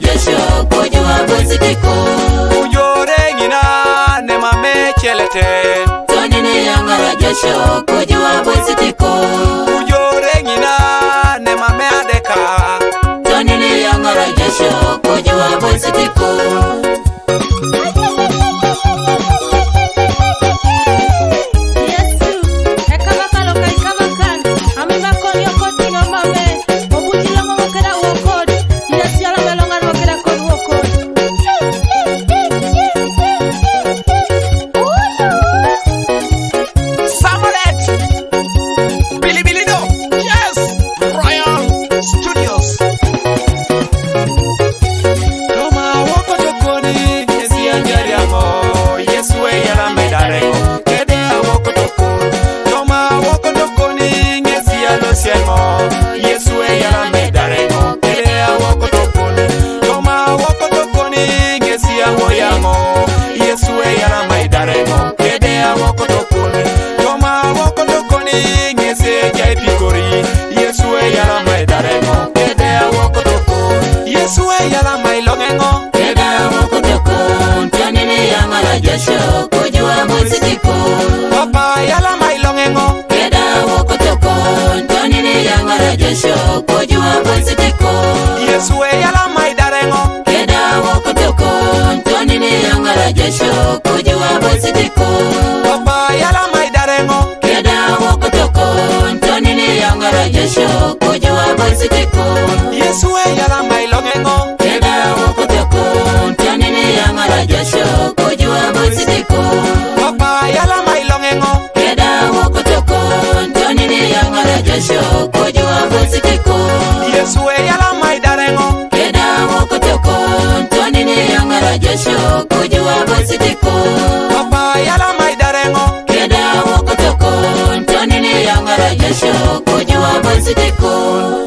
jesho kujua bositiko. Ujore ngina ne mame chelete. Tonini yangara jesho kujua bositiko. Ujore ngina ne mame adeka. Tonini yangara jesho kujua bositiko. Jesho kujua bositiko. Papa yala mailongengo. Keda woko toko. Tonini yangara jesho kujua bositiko. Yesu yala maidarengo. Keda woko toko. Tonini yangara jesho kujua bositiko. Papa yala maidarengo. Keda woko toko. Tonini yangara jesho kujua bositiko. Yesu yala mailongengo. Keda woko toko. Tonini yangara jesho kujua bositiko. Papa yala mailongengo. Keda woko toko. Tonini yangara jesho kujua bositiko. Yesu yala maidarengo. Keda woko toko. Tonini yangara jesho kujua bositiko. Papa yala maidarengo. Keda woko toko. Tonini yangara jesho kujua bositiko.